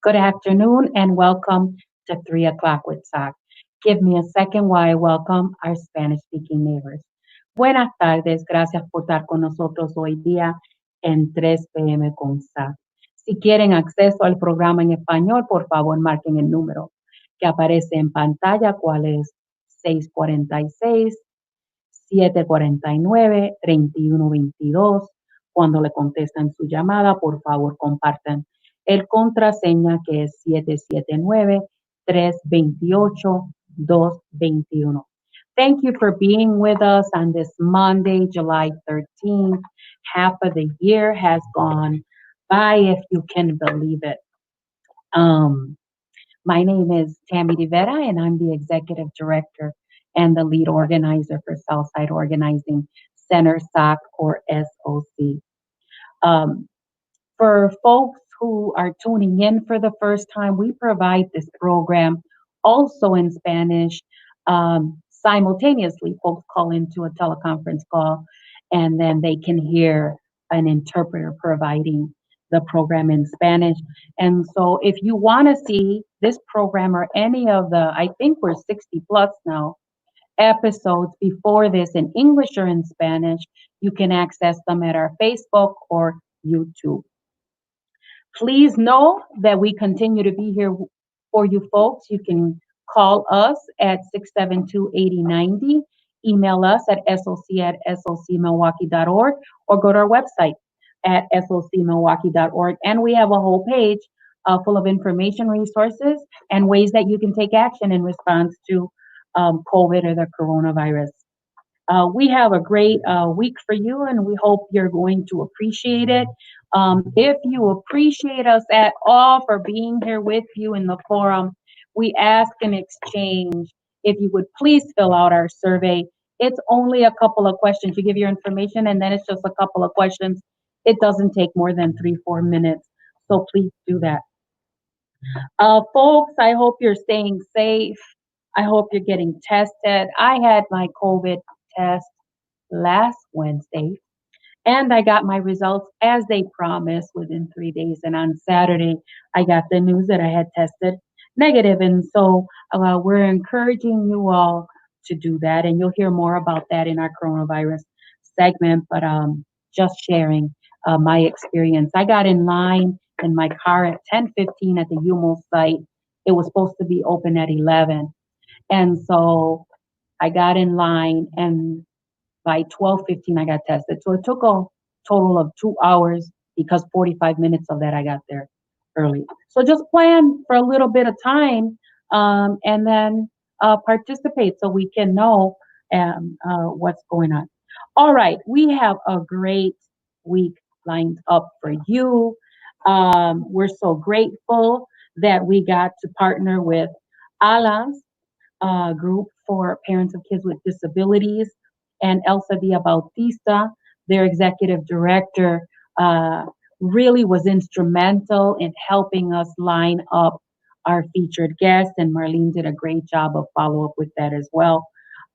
Good afternoon and welcome to 3 o'clock with SOC. Give me a second while I welcome our Spanish speaking neighbors. Buenas tardes, gracias por estar con nosotros hoy día en 3 p.m. con SOC. Si quieren acceso al programa en español, por favor marquen el número que aparece en pantalla, cuál es 646-749-3122. Cuando le contestan su llamada, por favor compartan el contraseña que es 779-328-221. Thank you for being with us on this Monday, July 13th. Half of the year has gone by, if you can believe it. My name is Tammy DeVetta, and I'm the Executive Director and the lead organizer for Southside Organizing Center, SOC, or SOC. For folks who are tuning in for the first time, we provide this program also in Spanish. Simultaneously, folks call into a teleconference call, and then they can hear an interpreter providing the program in Spanish. And so if you want to see this program or any of the, I think we're 60 plus now, episodes before this in English or in Spanish, you can access them at our Facebook or YouTube. Please know that we continue to be here for you folks. You can call us at 672-8090, email us at soc@socmilwaukee.org, or go to our website at socmilwaukee.org. And we have a whole page full of information, resources, and ways that you can take action in response to COVID or the coronavirus. We have a great week for you, and we hope you're going to appreciate it. If you appreciate us at all for being here with you in the forum, we ask in exchange if you would please fill out our survey. It's only a couple of questions. You give your information, and then it's just a couple of questions. It doesn't take more than 3-4 minutes, so please do that. Folks, I hope you're staying safe. I hope you're getting tested. I had my COVID test last Wednesday, and I got my results as they promised within 3 days. And on Saturday, I got the news that I had tested negative. And so we're encouraging you all to do that. And you'll hear more about that in our coronavirus segment, but just sharing my experience. I got in line in my car at 10:15 at the UMO site. It was supposed to be open at 11. And so I got in line, and by 12:15 I got tested. So it took a total of 2 hours because 45 minutes of that I got there early. So just plan for a little bit of time and then participate so we can know what's going on. All right, we have a great week lined up for you. We're so grateful that we got to partner with Alas group for parents of kids with disabilities, and Elsa Dia Bautista, their executive director, really was instrumental in helping us line up our featured guests, and Marlene did a great job of follow-up with that as well.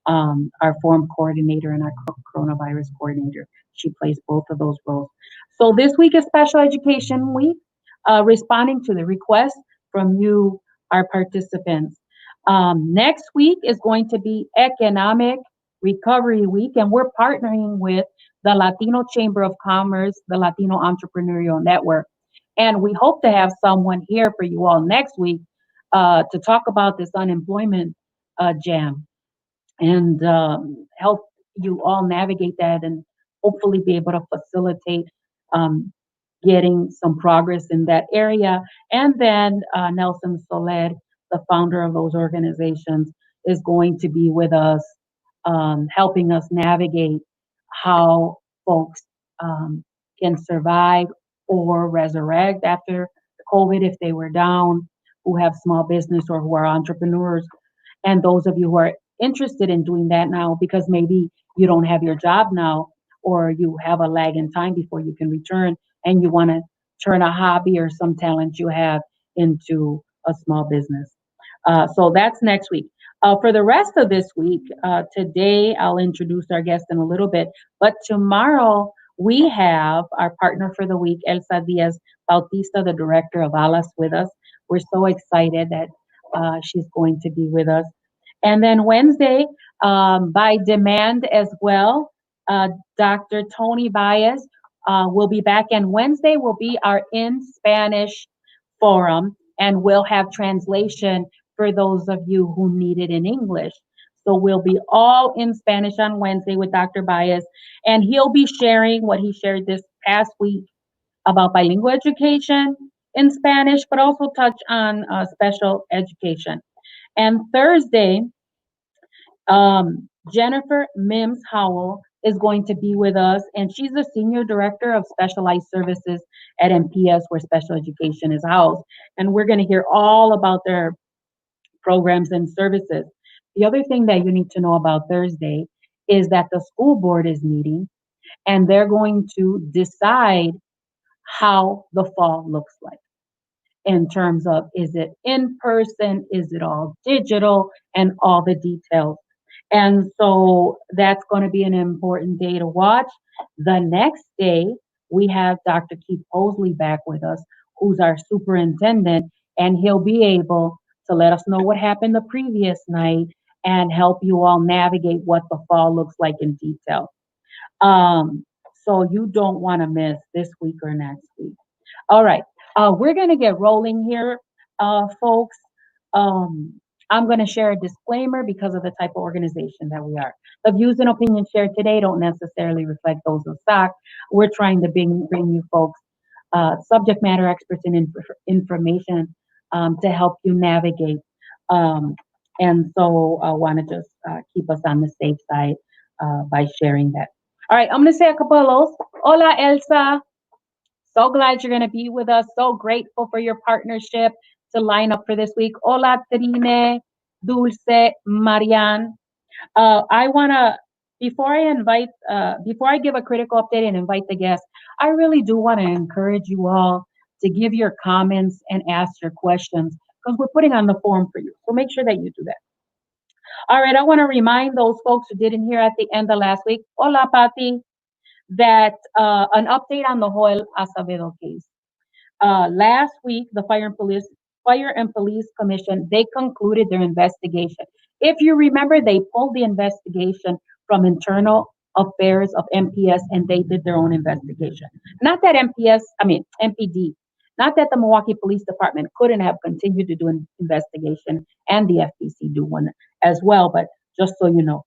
Our forum coordinator and our coronavirus coordinator, she plays both of those roles. So this week is Special Education Week, responding to the request from you, our participants. Next week is going to be Economic Recovery Week, and we're partnering with the Latino Chamber of Commerce, the Latino Entrepreneurial Network. And we hope to have someone here for you all next week to talk about this unemployment jam and help you all navigate that and hopefully be able to facilitate getting some progress in that area. And then Nelson Soler, the founder of those organizations, is going to be with us, helping us navigate how folks can survive or resurrect after COVID if they were down, who have small business or who are entrepreneurs. And those of you who are interested in doing that now, because maybe you don't have your job now, or you have a lag in time before you can return, and you want to turn a hobby or some talent you have into a small business. So that's next week. For the rest of this week, today I'll introduce our guest in a little bit, but tomorrow we have our partner for the week, Elsa Diaz Bautista, the director of Alas, with us. we're so excited that she's going to be with us. And then Wednesday, by demand as well, Dr. Tony Baez will be back, and Wednesday will be our In Spanish forum, and we'll have translation for those of you who need it in English. So we'll be all in Spanish on Wednesday with Dr. Baez, and he'll be sharing what he shared this past week about bilingual education in Spanish, but also touch on special education. And Thursday, Jennifer Mims Howell is going to be with us, and she's the Senior Director of Specialized Services at MPS, where special education is housed. And we're going to hear all about their programs and services. The other thing that you need to know about Thursday is that the school board is meeting, and they're going to decide how the fall looks like in terms of, is it in person, is it all digital, and all the details. And so that's going to be an important day to watch. The next day, we have Dr. Keith Mosley back with us, who's our superintendent, and he'll be able to let us know what happened the previous night and help you all navigate what the fall looks like in detail. So you don't want to miss this week or next week. All right, we're going to get rolling here, folks. I'm going to share a disclaimer because of the type of organization that we are. The views and opinions shared today don't necessarily reflect those of SOC. We're trying to bring you folks subject matter experts and information to help you navigate. And so I want to just keep us on the safe side by sharing that. All right, I'm going to say a couple of hellos. Hola, Elsa. So glad you're going to be with us. So grateful for your partnership to line up for this week. Hola, Trine, Dulce, Marianne. I want to, before I give a critical update and invite the guests, I really do want to encourage you all to give your comments and ask your questions because we're putting on the forum for you. So make sure that you do that. All right, I want to remind those folks who didn't hear at the end of last week, hola, Pati, that an update on the Joel Acevedo case. Last week, the Fire and Police Commission, they concluded their investigation. If you remember, they pulled the investigation from internal affairs of MPS and they did their own investigation. Not that MPD, not that the Milwaukee Police Department couldn't have continued to do an investigation and the FPC do one as well, but just so you know.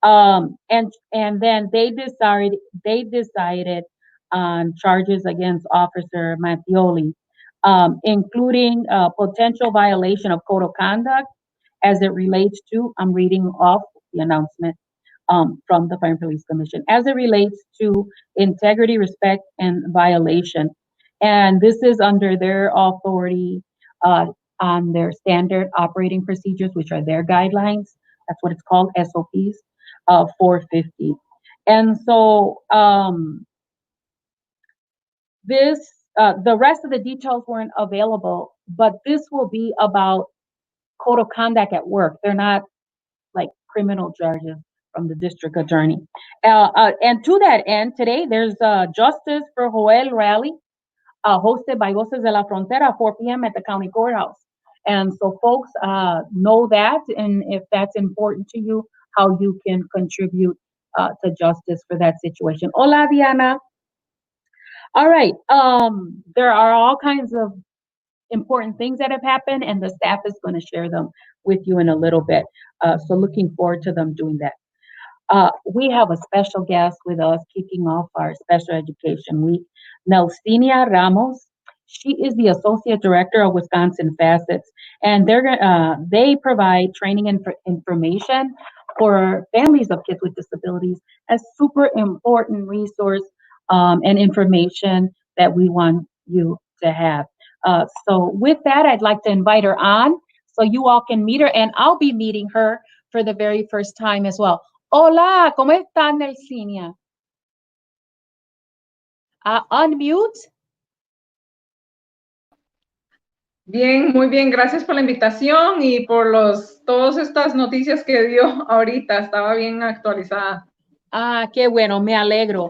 And then they decided on charges against Officer Mattioli, including potential violation of code of conduct as it relates to, I'm reading off the announcement from the Fire and Police Commission, as it relates to integrity, respect, and violation. And this is under their authority on their standard operating procedures, which are their guidelines. That's what it's called, SOPs, 450. And so the rest of the details weren't available, but this will be about code of conduct at work. They're not like criminal charges from the district attorney. And to that end, today there's a Justice for Joel rally hosted by Voces de la Frontera, 4 p.m. at the county courthouse. And so folks know that, and if that's important to you, how you can contribute to justice for that situation. Hola, Diana. All right, there are all kinds of important things that have happened, and the staff is going to share them with you in a little bit. So looking forward to them doing that. We have a special guest with us kicking off our special education week, Nelsinia Ramos. She is the Associate Director of Wisconsin Facets, and they provide training and information for families of kids with disabilities, a super important resource and information that we want you to have. So with that, I'd like to invite her on so you all can meet her, and I'll be meeting her for the very first time as well. Hola, ¿cómo estás, Nelsinia? Unmute. Bien, muy bien, gracias por la invitación y por todas estas noticias que dio ahorita, estaba bien actualizada. Qué bueno, me alegro.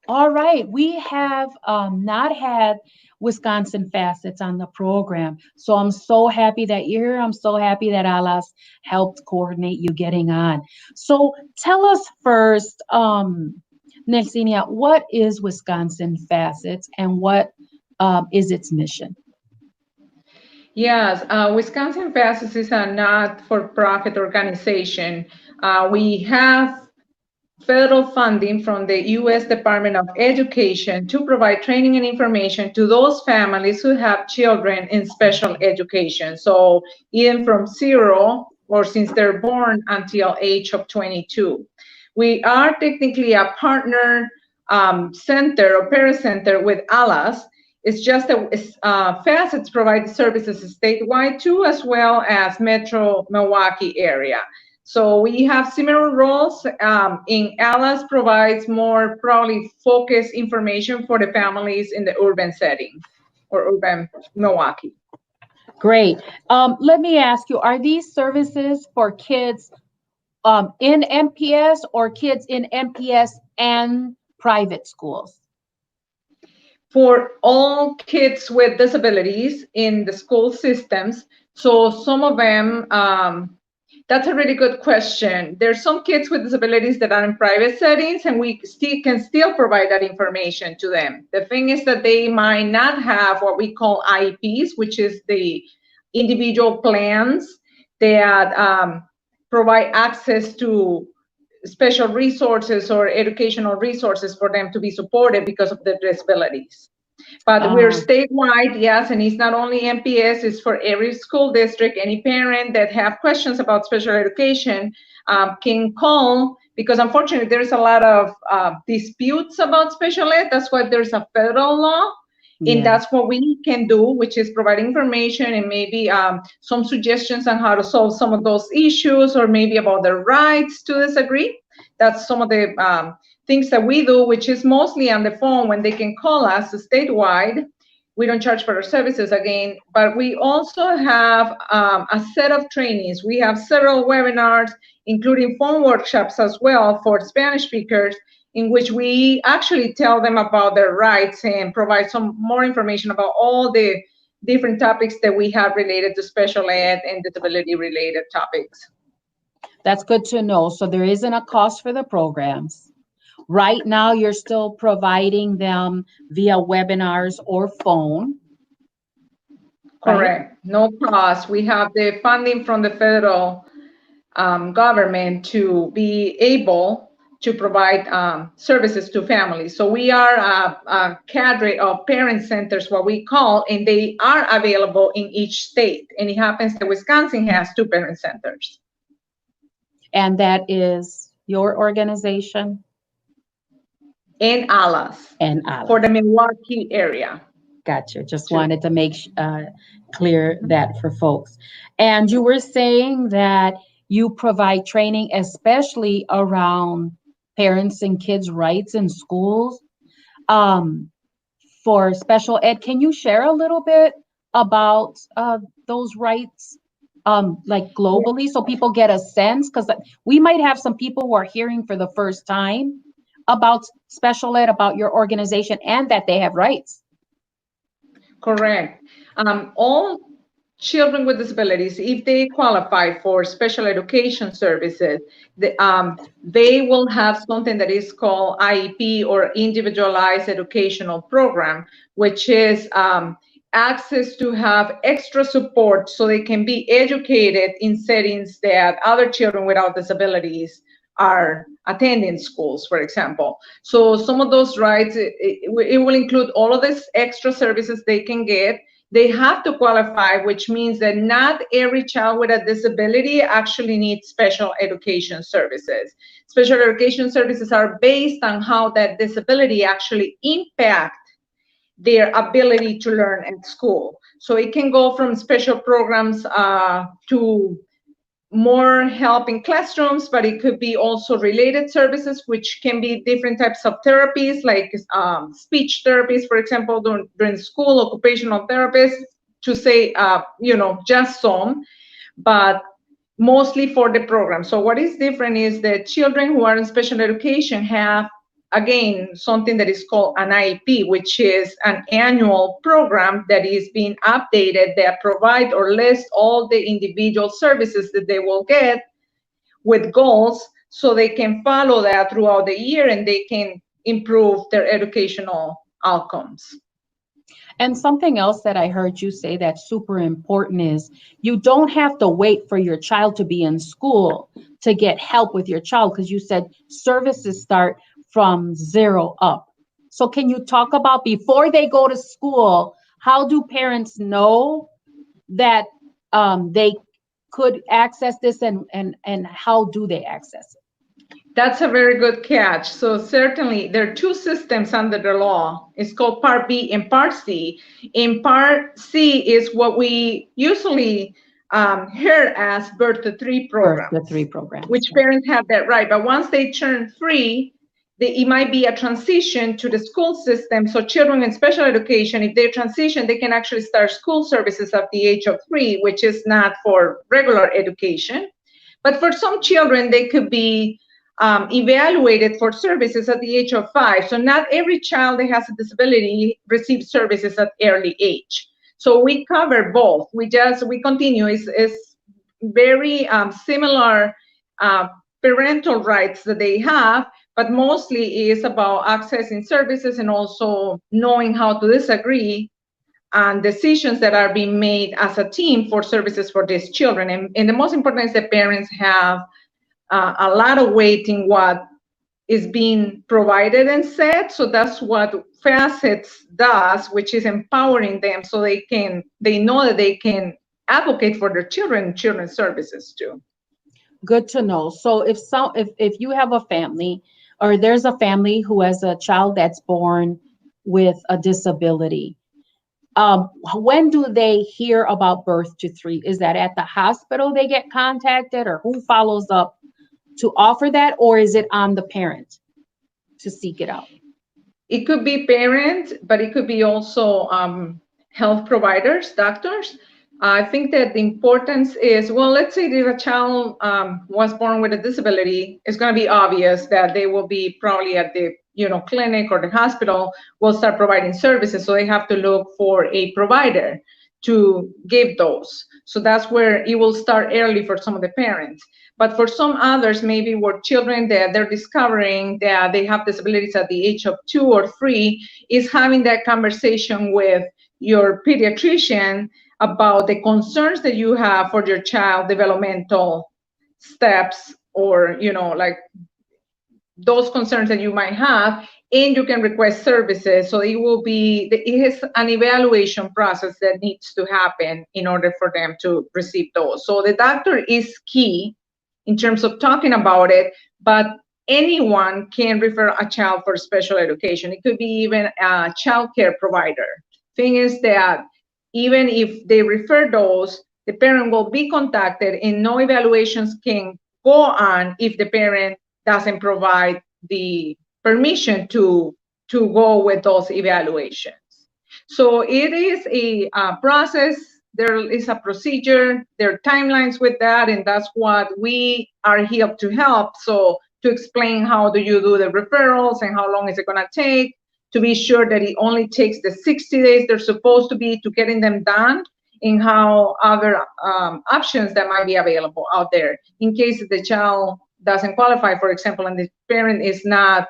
All right, we have not had Wisconsin Facets on the program, so I'm so happy that you're here. I'm so happy that Alas helped coordinate you getting on. So tell us first, Nelsinia, what is Wisconsin Facets and what is its mission? Yes, Wisconsin Facets is a not-for-profit organization. We have federal funding from the U.S. Department of Education to provide training and information to those families who have children in special education. So even from 0 or since they're born until age of 22. We are technically a partner center or parent center with ALAS. It's just that Facets provides services statewide too, as well as Metro Milwaukee area. So we have similar roles. In ALAS provides more probably focused information for the families in the urban setting or urban Milwaukee. Great. Let me ask you, are these services for kids in MPS or kids in MPS and private schools? For all kids with disabilities in the school systems. So some of them, that's a really good question. There's some kids with disabilities that are in private settings, and we can still provide that information to them. The thing is that they might not have what we call IEPs, which is the individual plans that provide access to special resources or educational resources for them to be supported because of their disabilities. But we're statewide, yes, and it's not only MPS, it's for every school district. Any parent that have questions about special education can call, because unfortunately there's a lot of disputes about special ed. That's why there's a federal law. Yeah. And that's what we can do, which is provide information and maybe some suggestions on how to solve some of those issues, or maybe about the rights to disagree. That's some of the things that we do, which is mostly on the phone when they can call us statewide. We don't charge for our services again, but we also have a set of trainings. We have several webinars, including phone workshops as well for Spanish speakers, in which we actually tell them about their rights and provide some more information about all the different topics that we have related to special ed and disability related topics. That's good to know. So there isn't a cost for the programs. Right now, you're still providing them via webinars or phone. Correct. Right? No cost. We have the funding from the federal government to be able to provide services to families. So we are a cadre of parent centers, what we call, and they are available in each state. And it happens that Wisconsin has 2 parent centers. And that is your organization? And ALAS. And ALAS. For the Milwaukee area. Gotcha. Just wanted to make clear that for folks. And you were saying that you provide training, especially around parents and kids' rights in schools for special ed. Can you share a little bit about those rights, like globally, so people get a sense? Because we might have some people who are hearing for the first time about special ed, about your organization, and that they have rights. Correct. All children with disabilities, if they qualify for special education services, they will have something that is called IEP, or Individualized Educational Program, which is access to have extra support so they can be educated in settings that other children without disabilities are attending schools, for example. So some of those rights, it will include all of these extra services they can get. They have to qualify, which means that not every child with a disability actually needs special education services. Special education services are based on how that disability actually impacts their ability to learn at school. So it can go from special programs to more help in classrooms, but it could be also related services, which can be different types of therapies, like speech therapies, for example, during school, occupational therapists, to say, just some, but mostly for the program. So what is different is that children who are in special education have again, something that is called an IEP, which is an annual program that is being updated that provide or list all the individual services that they will get with goals, so they can follow that throughout the year and they can improve their educational outcomes. And something else that I heard you say that's super important is you don't have to wait for your child to be in school to get help with your child, because you said services start from 0 up. So can you talk about, before they go to school, how do parents know that they could access this, and how do they access it? That's a very good catch. So certainly there are two systems under the law. It's called Part B and Part C. In Part C is what we usually hear as birth to 3 programs. Birth to 3 programs. Which parents have that right. But once they turn 3, it might be a transition to the school system. So children in special education, if they transition, they can actually start school services at the age of 3, which is not for regular education. But for some children, they could be evaluated for services at the age of 5. So not every child that has a disability receives services at early age. So we cover both. We continue. It's very similar parental rights that they have, but mostly is about accessing services and also knowing how to disagree on decisions that are being made as a team for services for these children. And the most important is that parents have a lot of weight in what is being provided and said. So that's what FACETS does, which is empowering them so they know that they can advocate for their children's services too. Good to know. So if you have a family, or there's a family who has a child that's born with a disability, when do they hear about birth to 3? Is that at the hospital they get contacted, or who follows up to offer that, or is it on the parent to seek it out? It could be parents, but it could be also health providers, doctors. I think that the importance is, well, let's say that a child was born with a disability, it's going to be obvious that they will be probably at the clinic or the hospital will start providing services. So they have to look for a provider to give those. So that's where it will start early for some of the parents. But for some others, maybe were children that they're discovering that they have disabilities at the age of 2 or 3, is having that conversation with your pediatrician about the concerns that you have for your child developmental steps, or like those concerns that you might have, and you can request services. So it is an evaluation process that needs to happen in order for them to receive those. So the doctor is key in terms of talking about it, but anyone can refer a child for special education. It could be even a child care provider. Thing is that even if they refer those, the parent will be contacted, and no evaluations can go on if the parent doesn't provide the permission to go with those evaluations. So it is a process. There is a procedure, there are timelines with that, and that's what we are here to help. So to explain how do you do the referrals and how long is it going to take, to be sure that it only takes the 60 days they're supposed to be to getting them done, and how other options that might be available out there in case the child doesn't qualify, for example, and the parent is not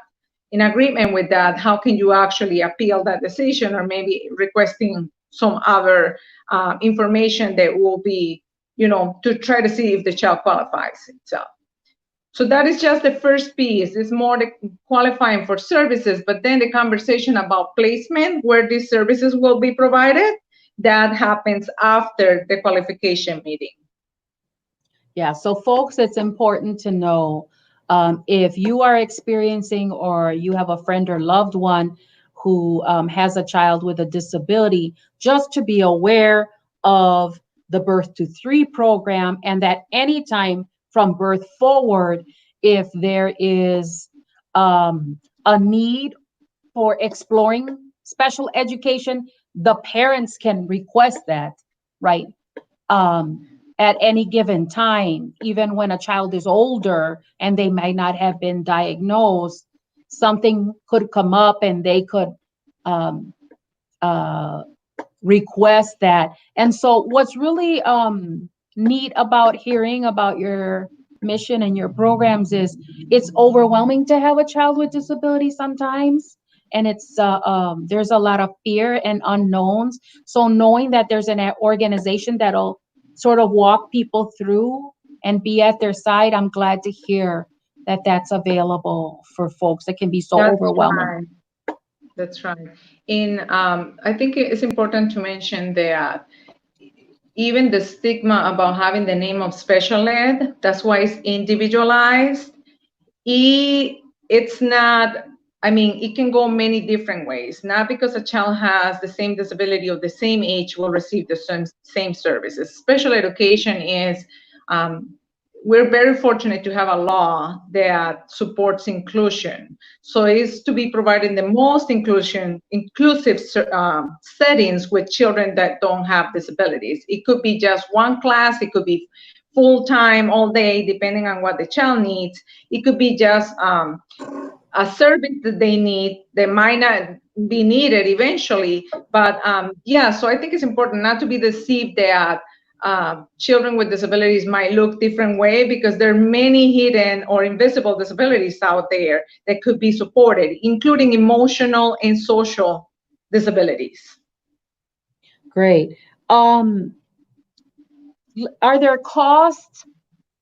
in agreement with that. How can you actually appeal that decision, or maybe requesting some other information that will be, to try to see if the child qualifies itself. So that is just the first piece. It's more the qualifying for services, but then the conversation about placement, where these services will be provided, that happens after the qualification meeting. Yeah, so folks, it's important to know if you are experiencing, or you have a friend or loved one who has a child with a disability, just to be aware of the Birth to 3 program, and that anytime from birth forward, if there is a need for exploring special education, the parents can request that, right? At any given time, even when a child is older and they might not have been diagnosed, something could come up and they could request that. And so what's really neat about hearing about your mission and your programs is it's overwhelming to have a child with disability sometimes. And it's there's a lot of fear and unknowns. So knowing that there's an organization that'll sort of walk people through and be at their side, I'm glad to hear that that's available for folks that can be so overwhelming. Right. That's right. I think it's important to mention that even the stigma about having the name of special ed, that's why it's individualized. It's not, I mean, it can go many different ways. Not because a child has the same disability or the same age will receive the same services. Special education is, we're very fortunate to have a law that supports inclusion. So it's to be providing the most inclusive settings with children that don't have disabilities. It could be just one class, it could be full-time all day, depending on what the child needs. It could be just a service that they need that might not be needed eventually. But yeah, so I think it's important not to be deceived that children with disabilities might look different way, because there are many hidden or invisible disabilities out there that could be supported, including emotional and social disabilities. Great. Are there costs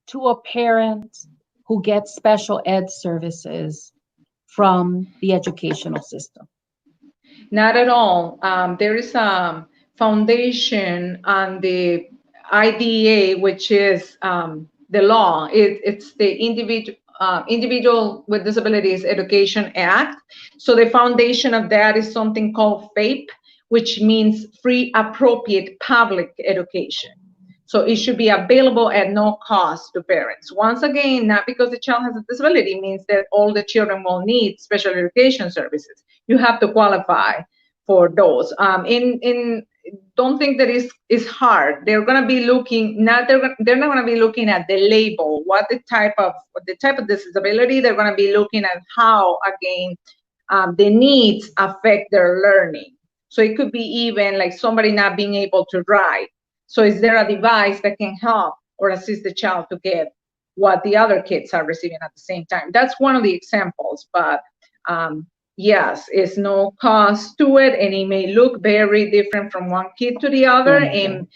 to a parent who gets special ed services from the educational system? Not at all. There is a foundation on the IDEA, which is the law. It's the Individual with Disabilities Education Act. So the foundation of that is something called FAPE, which means Free Appropriate Public Education. So it should be available at no cost to parents. Once again, not because the child has a disability means that all the children will need special education services. You have to qualify for those. Don't think that it's hard. They're going to be looking, they're not going to be looking at the label, what the type of disability. They're going to be looking at how, again, the needs affect their learning. So it could be even like somebody not being able to drive. So is there a device that can help or assist the child to get what the other kids are receiving at the same time? That's one of the examples, but yes, it's no cost to it, and it may look very different from one kid to the other. And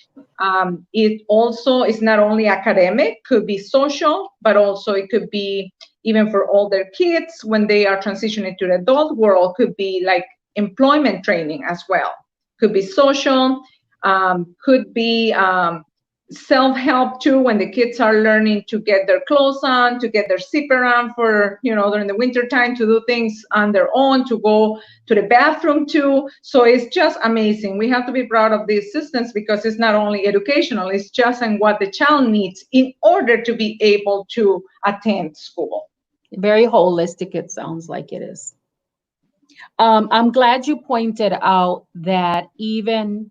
it also is not only academic, could be social, but also it could be even for older kids when they are transitioning to the adult world, could be like employment training as well. Could be social, could be self-help too, when the kids are learning to get their clothes on, to get their zipper on for, during the winter time, to do things on their own, to go to the bathroom too. So it's just amazing. We have to be proud of these systems because it's not only educational, it's just in what the child needs in order to be able to attend school. Very holistic, it sounds like it is. I'm glad you pointed out that even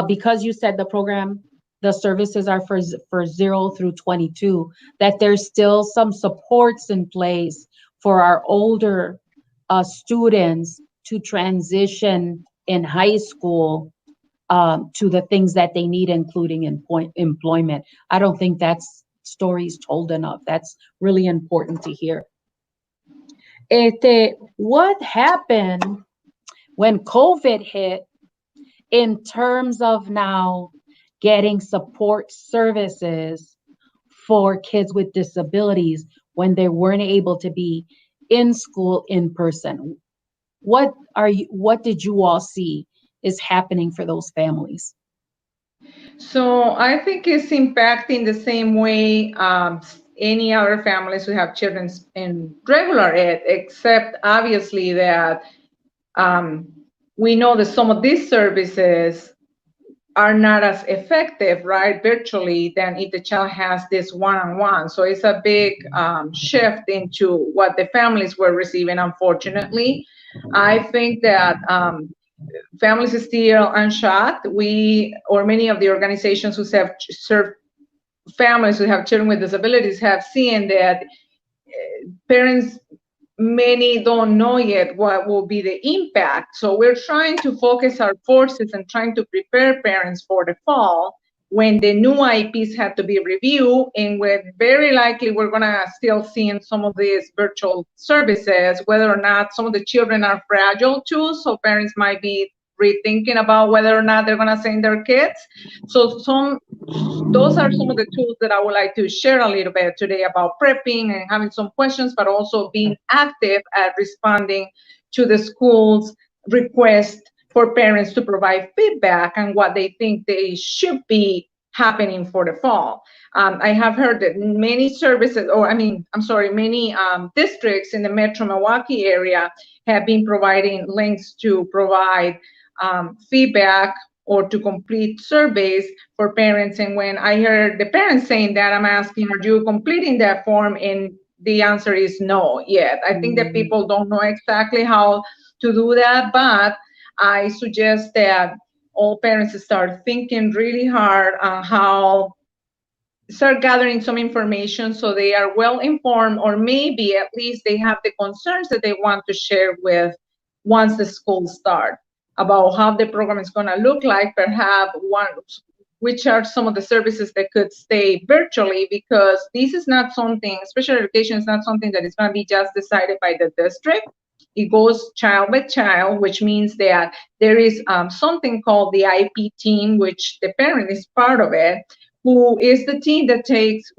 because you said the program, the services are for 0 through 22, that there's still some supports in place for our older students to transition in high school to the things that they need, including employment. I don't think that's stories told enough. That's really important to hear. What happened when COVID hit in terms of now getting support services for kids with disabilities when they weren't able to be in school in person? What did you all see is happening for those families? So I think it's impacting the same way any other families who have children in regular ed, except obviously that we know that some of these services are not as effective, right, virtually, than if the child has this one-on-one. So it's a big shift into what the families were receiving, unfortunately. I think that families are still unshocked. Many of the organizations who have served families who have children with disabilities have seen that parents many don't know yet what will be the impact. So we're trying to focus our forces and trying to prepare parents for the fall when the new IEPs have to be reviewed, and when very likely we're gonna still see in some of these virtual services, whether or not some of the children are fragile too, so parents might be rethinking about whether or not they're gonna send their kids. So those are some of the tools that I would like to share a little bit today about prepping and having some questions, but also being active at responding to the school's request for parents to provide feedback on what they think they should be happening for the fall. I have heard that many services, many districts in the Metro Milwaukee area have been providing links to provide feedback or to complete surveys for parents. And when I heard the parents saying that, I'm asking, are you completing that form? And the answer is no yet. I think that people don't know exactly how to do that, but I suggest that all parents start thinking really hard on how start gathering some information so they are well informed, or maybe at least they have the concerns that they want to share with once the school starts, about how the program is going to look like, perhaps which are some of the services that could stay virtually, because this is not something, special education is not something that is going to be just decided by the district. It goes child by child, which means that there is something called the IEP team, which the parent is part of it, who is the team that takes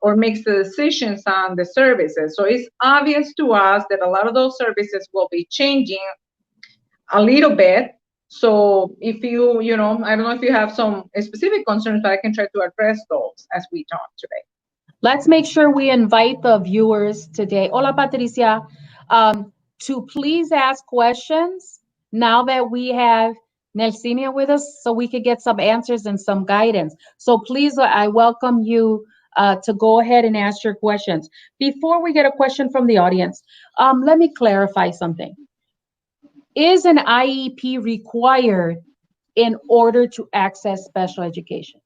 or makes the decisions on the services. So it's obvious to us that a lot of those services will be changing a little bit. So if you I don't know if you have some specific concerns, but I can try to address those as we talk today. Let's make sure we invite the viewers today. Hola, Patricia. To please ask questions now that we have Nelsinia with us, so we could get some answers and some guidance. So please, I welcome you to go ahead and ask your questions. Before we get a question from the audience, let me clarify something. Is an IEP required in order to access special education?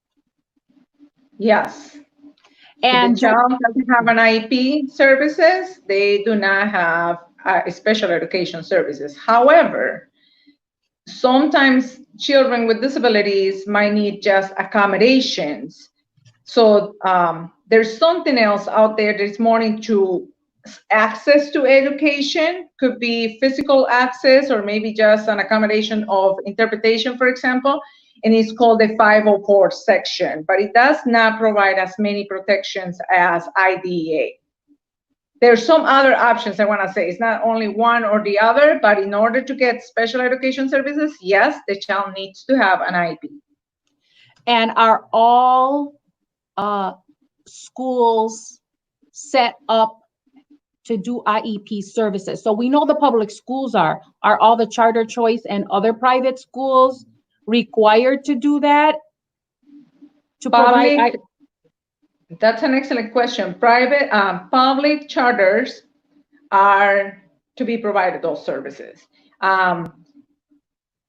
Yes. And if the child doesn't have an IEP services, they do not have special education services. However, sometimes children with disabilities might need just accommodations. So there's something else out there that's more into access to education, could be physical access or maybe just an accommodation of interpretation, for example, and it's called the 504 section, but it does not provide as many protections as IDEA. There's some other options I want to say. It's not only one or the other, but in order to get special education services, yes, the child needs to have an IEP. And are all schools set up to do IEP services? So we know the public schools are all the charter choice and other private schools required to do that? To provide? That's an excellent question. Public charters are to be provided those services.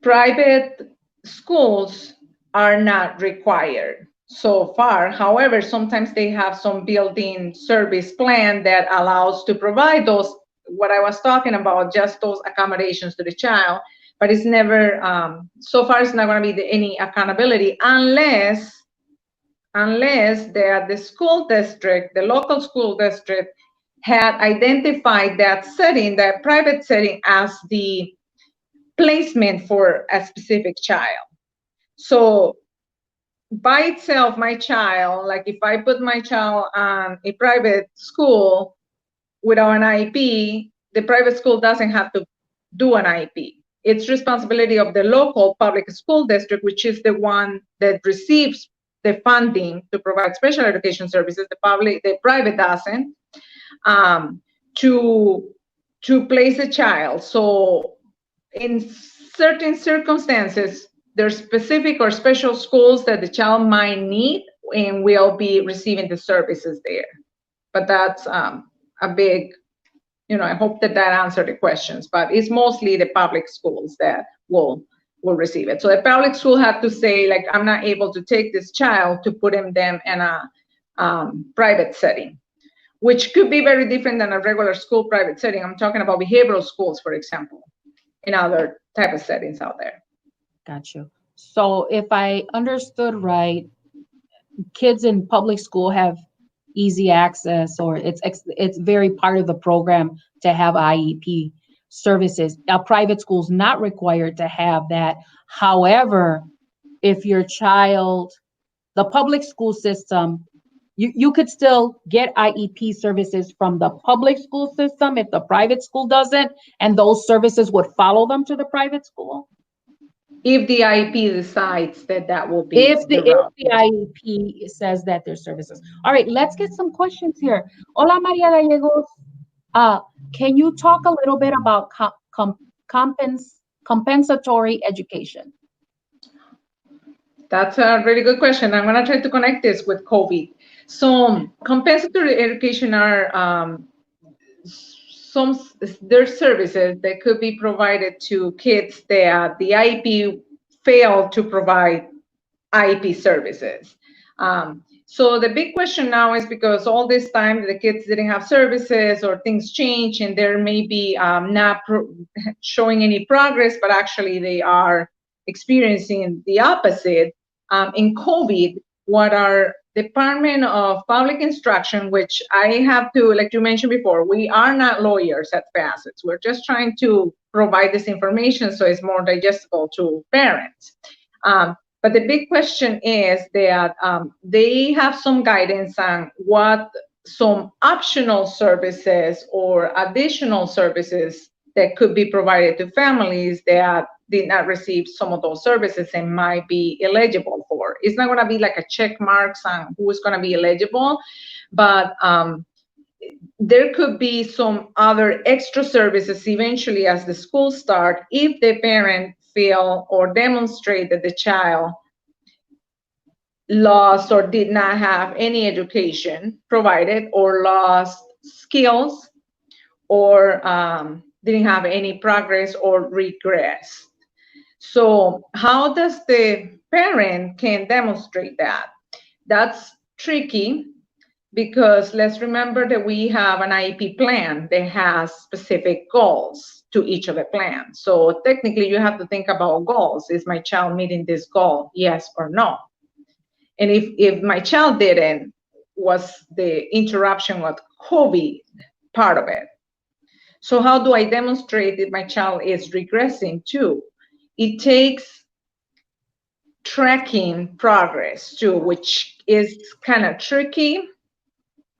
Private schools are not required so far. However, sometimes they have some built-in service plan that allows to provide those, what I was talking about, just those accommodations to the child, but it's never, so far it's not going to be any accountability unless the school district, the local school district, had identified that setting, that private setting, as the placement for a specific child. So by itself, my child, like if I put my child on a private school without an IEP, the private school doesn't have to do an IEP. It's responsibility of the local public school district, which is the one that receives the funding to provide special education services. The private doesn't, to place a child. So in certain circumstances, there's specific or special schools that the child might need and will be receiving the services there. But that's a big, I hope that answered the questions, but it's mostly the public schools that will receive it. So the public school have to say, like, I'm not able to take this child to put them in a private setting. which could be very different than a regular school private setting. I'm talking about behavioral schools, for example, and other type of settings out there. Got you. So if I understood right, kids in public school have easy access, or it's very part of the program to have IEP services. Now, private schools not required to have that. However, if your child, the public school system, you could still get IEP services from the public school system if the private school doesn't, and those services would follow them to the private school. If the IEP decides that that will be If the route. IEP says that there's services. All right, let's get some questions here. Hola, Maria Gallegos. Can you talk a little bit about compensatory education? That's a really good question. I'm going to try to connect this with COVID. So compensatory education are there's services that could be provided to kids that the IEP failed to provide IEP services. So the big question now is, because all this time the kids didn't have services, or things change and there may be not showing any progress, but actually they are experiencing the opposite. In COVID, what our Department of Public Instruction, which I have to, like you mentioned before, we are not lawyers at FACETS. We're just trying to provide this information so it's more digestible to parents. But the big question is that they have some guidance on what some optional services or additional services that could be provided to families that did not receive some of those services and might be eligible for. It's not going to be like a check marks on who is going to be eligible, but there could be some other extra services eventually as the school start if the parent feel or demonstrate that the child lost or did not have any education provided, or lost skills, or didn't have any progress or regressed. So how does the parent can demonstrate that? That's tricky, because let's remember that we have an IEP plan that has specific goals to each of the plans. So technically you have to think about goals. Is my child meeting this goal? Yes or no? And if my child didn't, was the interruption with COVID part of it? So how do I demonstrate that my child is regressing too? It takes tracking progress too, which is kind of tricky.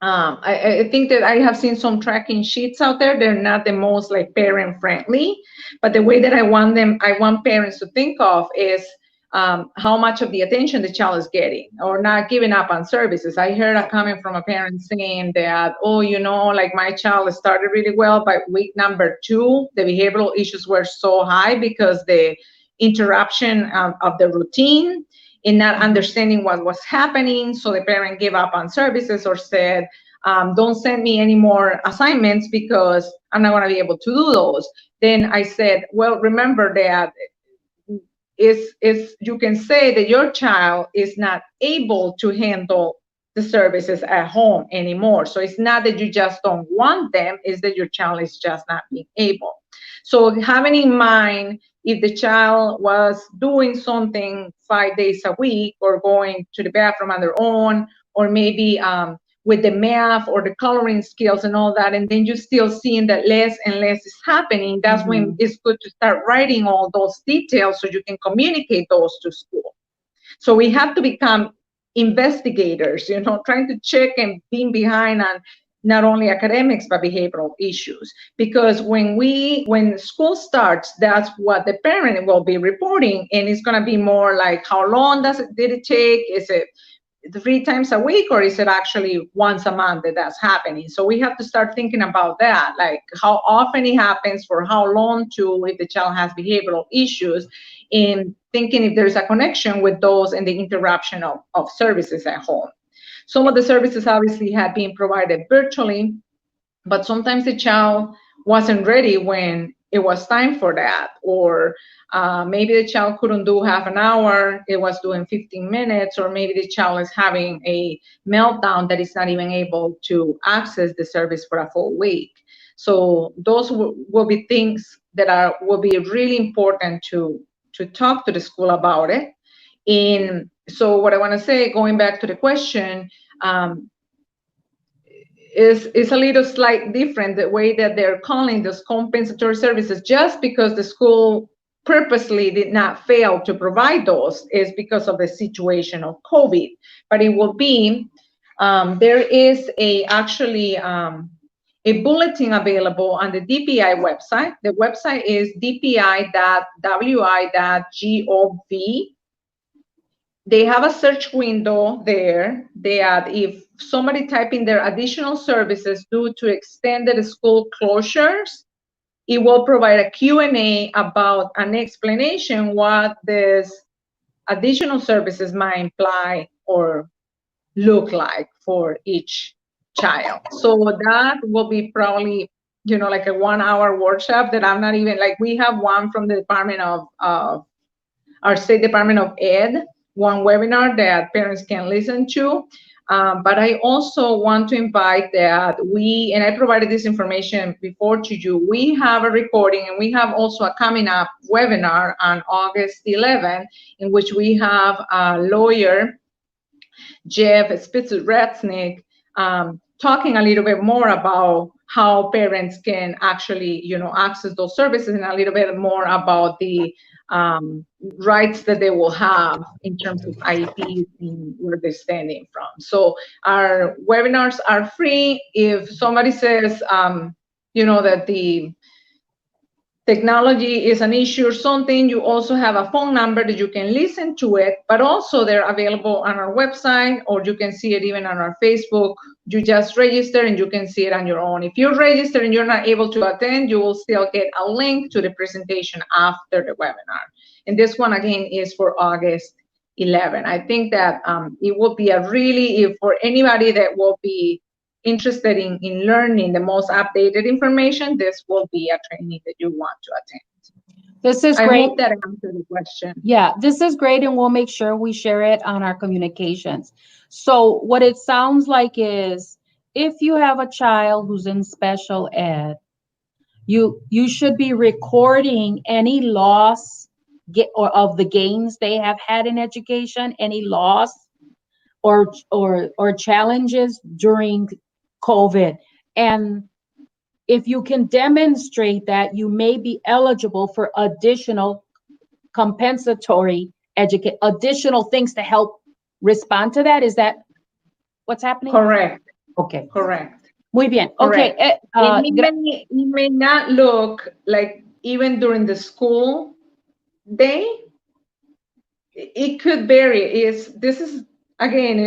I think that I have seen some tracking sheets out there. They're not the most like parent friendly, but the way that I want parents to think of is how much of the attention the child is getting, or not giving up on services. I heard a comment from a parent saying that, oh, you know, like my child started really well, but week number 2, the behavioral issues were so high because the interruption of the routine and not understanding what was happening. So the parent gave up on services, or said, don't send me any more assignments because I'm not going to be able to do those. Then I said, well, remember that is you can say that your child is not able to handle the services at home anymore. So it's not that you just don't want them, it's that your child is just not being able. So having in mind, if the child was doing something 5 days a week, or going to the bathroom on their own, or maybe with the math or the coloring skills and all that, and then you're still seeing that less and less is happening, that's when it's good to start writing all those details so you can communicate those to school. So we have to become investigators, you know, trying to check and being behind on not only academics, but behavioral issues. Because when school starts, that's what the parent will be reporting, and it's going to be more like, how long did it take? Is it 3 times a week, or is it actually once a month that that's happening? So we have to start thinking about that, like how often it happens, for how long too, if the child has behavioral issues, in thinking if there's a connection with those and the interruption of services at home. Some of the services obviously have been provided virtually, but sometimes the child wasn't ready when it was time for that, or maybe the child couldn't do half an hour, it was doing 15 minutes, or maybe the child is having a meltdown that is not even able to access the service for a full week. So those will be things that will be really important to talk to the school about it. And so what I want to say, going back to the question, is a little slight different, the way that they're calling those compensatory services. Just because the school purposely did not fail to provide those is because of the situation of COVID. But it will be, there is actually a bulletin available on the DPI website. The website is dpi.wi.gov. They have a search window there that if somebody type in their additional services due to extended school closures, it will provide a Q&A about an explanation what this additional services might imply or look like for each child. So that will be probably, like a 1-hour workshop that I'm not even, like, we have one from the Department of our State Department of Ed, one webinar that parents can listen to. But I also want to invite that and I provided this information before to you, we have a recording, and we have also a coming up webinar on August 11th, in which we have a lawyer, Jeff Spitz-Ratznick, talking a little bit more about how parents can actually, access those services, and a little bit more about the rights that they will have in terms of IEPs and where they're standing from. So our webinars are free. If somebody says, that the technology is an issue or something, you also have a phone number that you can listen to it, but also they're available on our website, or you can see it even on our Facebook. You just register and you can see it on your own. If you're registered and you're not able to attend, you will still get a link to the presentation after the webinar. And this one, again, is for August 11. I think that it will be for anybody that will be interested in learning the most updated information, this will be a training that you want to attend. This is great. I hope that answered the question. Yeah, this is great, and we'll make sure we share it on our communications. So what it sounds like is, if you have a child who's in special ed, you should be recording any loss of the gains they have had in education, any loss or challenges during COVID. And if you can demonstrate that, you may be eligible for additional compensatory additional things to help respond to that. Is that what's happening? Correct. Okay. Correct. Muy bien. Correct. Okay. It may not look like, even during the school day, it could vary. This is again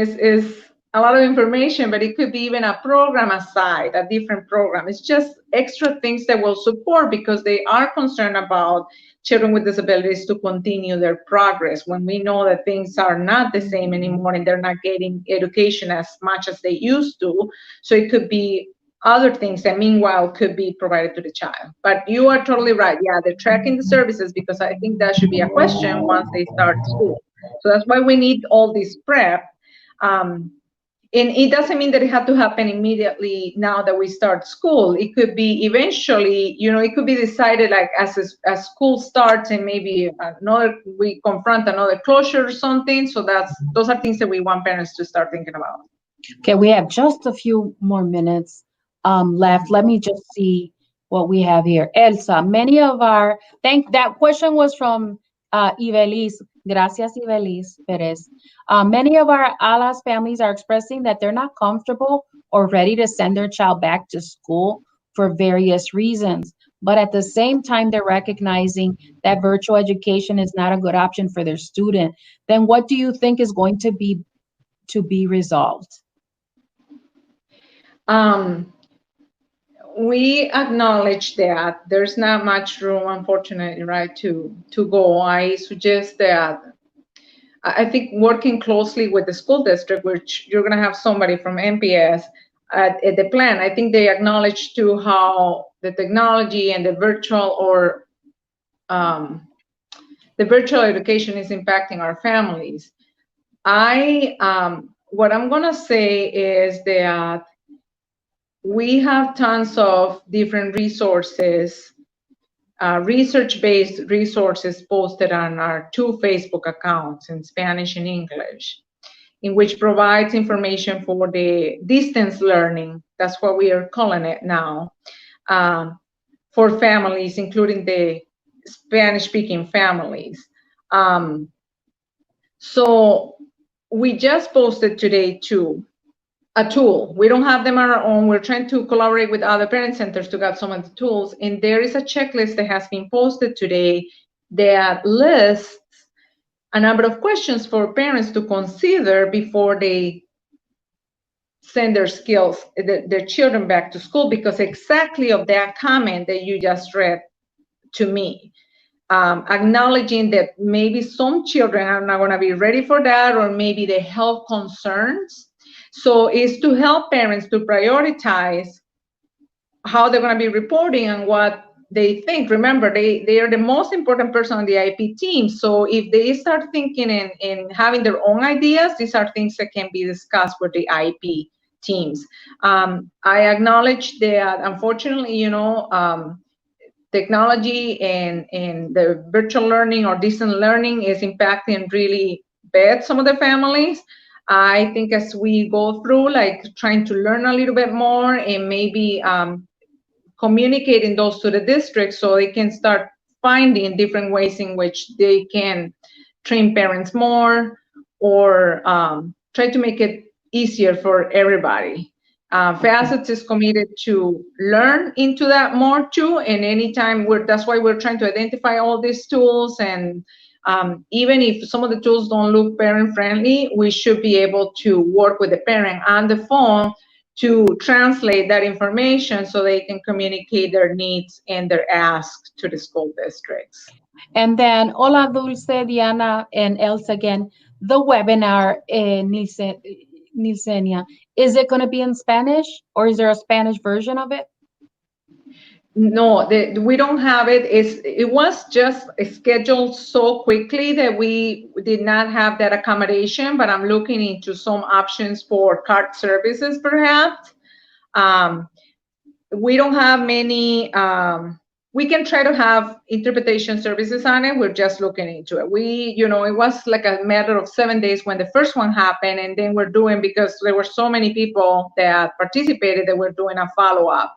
a lot of information, but it could be even a program aside, a different program. It's just extra things that will support, because they are concerned about children with disabilities to continue their progress when we know that things are not the same anymore and they're not getting education as much as they used to. So it could be other things that meanwhile could be provided to the child. But you are totally right. Yeah, they're tracking the services, because I think that should be a question once they start school. So that's why we need all this prep. And it doesn't mean that it had to happen immediately now that we start school. It could be eventually, it could be decided like as school starts, and maybe we confront another closure or something. So those are things that we want parents to start thinking about. Okay, we have just a few more minutes left. Let me just see what we have here. Elsa, that question was from Ibelis. Gracias, Ibelis Perez. Many of our ALAS families are expressing that they're not comfortable or ready to send their child back to school for various reasons. But at the same time, they're recognizing that virtual education is not a good option for their student. Then what do you think is going to be resolved? We acknowledge that there's not much room, unfortunately, right, to go. I suggest that, I think, working closely with the school district, which you're going to have somebody from MPS at the plan, I think they acknowledge too how the technology and the virtual or the virtual education is impacting our families. What I'm gonna say is that we have tons of different resources, research-based resources posted on our 2 Facebook accounts in Spanish and English, in which provides information for the distance learning, that's what we are calling it now, for families, including the Spanish-speaking families. So we just posted today too, a tool. We don't have them on our own. We're trying to collaborate with other parent centers to get some of the tools. And there is a checklist that has been posted today that lists a number of questions for parents to consider before they send their children back to school, because exactly of that comment that you just read to me. Acknowledging that maybe some children are not going to be ready for that, or maybe they health concerns. So it's to help parents to prioritize how they're going to be reporting and what they think. Remember, they are the most important person on the IEP team. So if they start thinking and having their own ideas, these are things that can be discussed with the IEP teams. I acknowledge that, unfortunately, technology and the virtual learning or distant learning is impacting really bad some of the families. I think as we go through, like trying to learn a little bit more and maybe communicating those to the district so they can start finding different ways in which they can train parents more, or try to make it easier for everybody. Facets is committed to learn into that more too, and anytime that's why we're trying to identify all these tools, and even if some of the tools don't look parent friendly, we should be able to work with the parent on the phone to translate that information so they can communicate their needs and their asks to the school districts. And then, hola Dulce, Diana, and Elsa again. The webinar, Nelsinia, is it going to be in Spanish, or is there a Spanish version of it? No, we don't have it. It was just scheduled so quickly that we did not have that accommodation, but I'm looking into some options for cart services, perhaps. We don't have many. We can try to have interpretation services on it. We're just looking into it. It was like a matter of 7 days when the first one happened, and then we're doing, because there were so many people that participated, that we're doing a follow-up.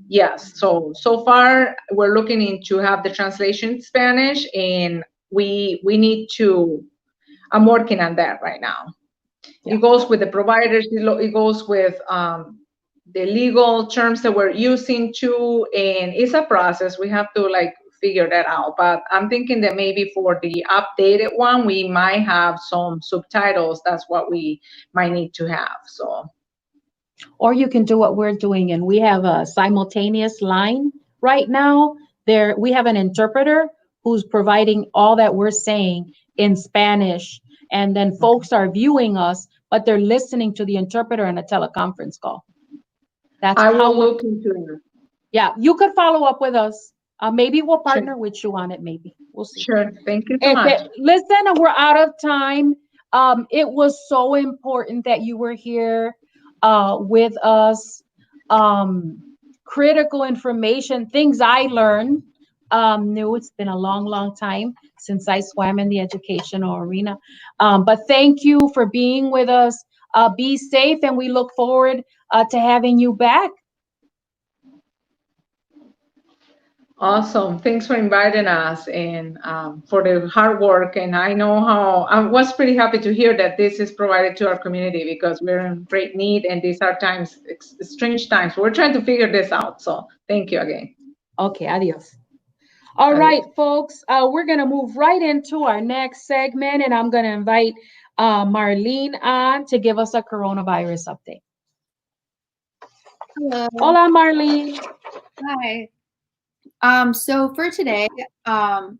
Yes, so far we're looking into have the translation in Spanish, and we need to, I'm working on that right now. Yeah. It goes with the providers, it goes with the legal terms that we're using too, and it's a process. We have to figure that out, but I'm thinking that maybe for the updated one, we might have some subtitles. That's what we might need to have. So, or you can do what we're doing, and we have a simultaneous line right now. There, we have an interpreter who's providing all that we're saying in Spanish, and then folks are viewing us, but they're listening to the interpreter in a teleconference call. That's I will look into it. Yeah, you could follow up with us. Maybe we'll partner with you on it. Maybe we'll see. Sure. Thank you so much. Listen, we're out of time. It was so important that you were here with us. Critical information, things I learned new. It's been a long, long time since I swam in the educational arena. But thank you for being with us. Be safe, and we look forward to having you back. Awesome. Thanks for inviting us, and for the hard work. And I know I was pretty happy to hear that this is provided to our community, because we're in great need, and these are times, strange times. We're trying to figure this out. So thank you again. Okay, adios. All right, folks, we're going to move right into our next segment, and I'm going to invite Marlene on to give us a coronavirus update. Hello. Hola, Marlene. Hi. So for today, I'm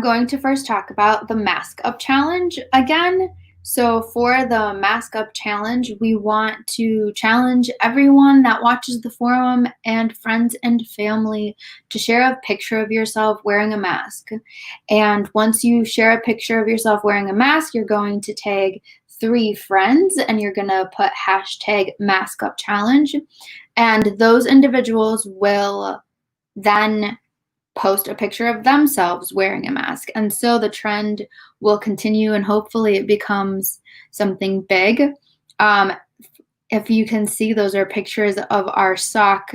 going to first talk about the mask up challenge again. So for the Mask Up Challenge, we want to challenge everyone that watches the forum and friends and family to share a picture of yourself wearing a mask. And once you share a picture of yourself wearing a mask, you're going to tag 3 friends and you're going to put hashtag Mask Up Challenge. And those individuals will then post a picture of themselves wearing a mask. And so the trend will continue and hopefully it becomes something big. If you can see, those are pictures of our SOC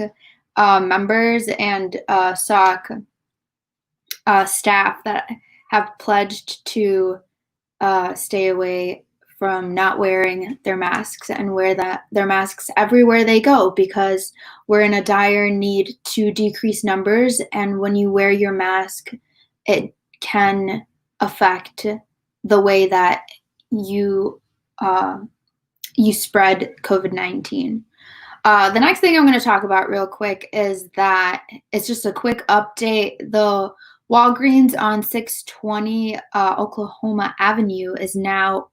members and SOC staff that have pledged to stay away from not wearing their masks and wear their masks everywhere they go, because we're in a dire need to decrease numbers. And when you wear your mask, it can affect the way that you spread COVID-19. The next thing I'm going to talk about real quick is that it's just a quick update. The Walgreens on 620 Oklahoma Avenue is now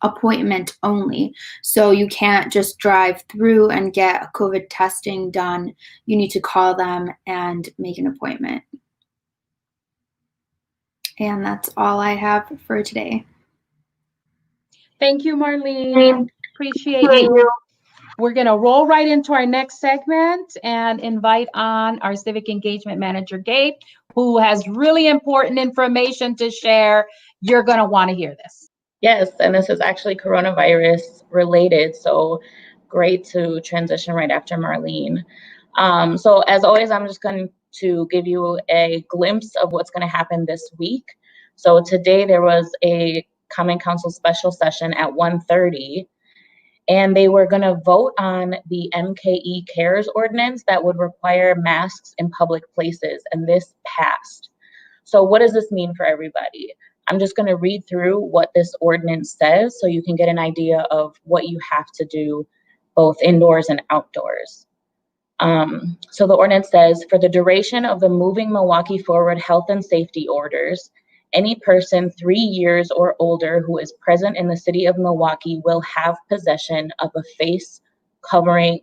appointment only. So you can't just drive through and get COVID testing done. You need to call them and make an appointment. And that's all I have for today. Thank you, Marlene. Appreciate you. We're going to roll right into our next segment and invite on our Civic Engagement Manager, Gabe, who has really important information to share. You're going to want to hear this. Yes, and this is actually coronavirus related, so great to transition right after Marlene. So as always, I'm just going to give you a glimpse of what's going to happen this week. So today there was a Common Council special session at 1:30, and they were going to vote on the MKE CARES ordinance that would require masks in public places, and this passed. So what does this mean for everybody? I'm just going to read through what this ordinance says so you can get an idea of what you have to do both indoors and outdoors. So the ordinance says, for the duration of the Moving Milwaukee Forward health and safety orders, any person 3 years or older who is present in the city of Milwaukee will have possession of a face covering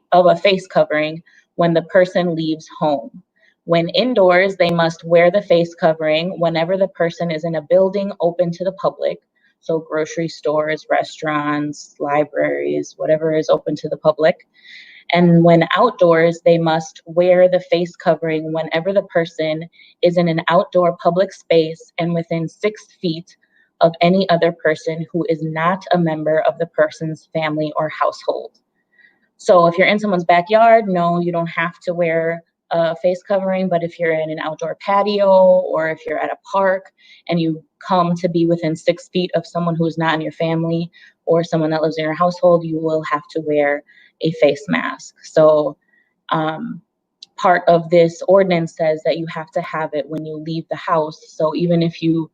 when the person leaves home. When indoors, they must wear the face covering whenever the person is in a building open to the public, so grocery stores, restaurants, libraries, whatever is open to the public. And when outdoors, they must wear the face covering whenever the person is in an outdoor public space and within 6 feet of any other person who is not a member of the person's family or household. So if you're in someone's backyard, no, you don't have to wear a face covering, but if you're in an outdoor patio or if you're at a park and you come to be within 6 feet of someone who's not in your family or someone that lives in your household, you will have to wear a face mask. So part of this ordinance says that you have to have it when you leave the house. So even if you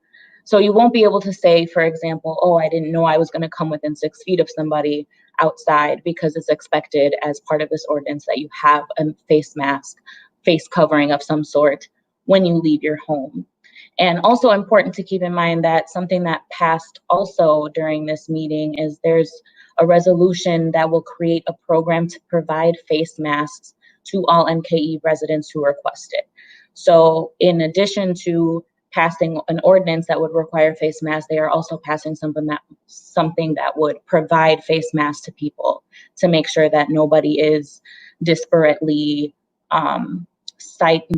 won't be able to say, for example, oh, I didn't know I was going to come within 6 feet of somebody outside, because it's expected as part of this ordinance that you have a face mask, face covering of some sort when you leave your home. And also important to keep in mind that something that passed also during this meeting is there's a resolution that will create a program to provide face masks to all MKE residents who request it. So in addition to passing an ordinance that would require face masks, they are also passing something that would provide face masks to people to make sure that nobody is disparately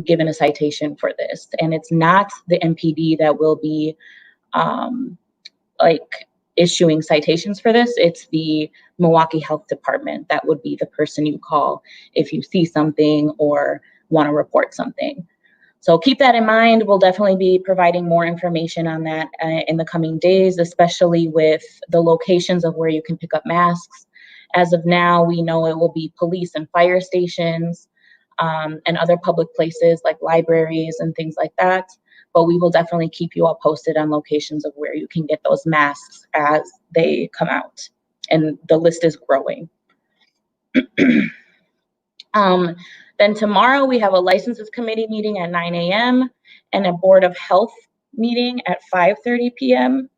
given a citation for this. And it's not the MPD that will be issuing citations for this. It's the Milwaukee Health Department that would be the person you call if you see something or want to report something. So keep that in mind. We'll definitely be providing more information on that in the coming days, especially with the locations of where you can pick up masks. As of now, we know it will be police and fire stations and other public places like libraries and things like that. But we will definitely keep you all posted on locations of where you can get those masks as they come out. And the list is growing. Then tomorrow we have a licenses committee meeting at 9 a.m. and a Board of Health meeting at 5:30 p.m.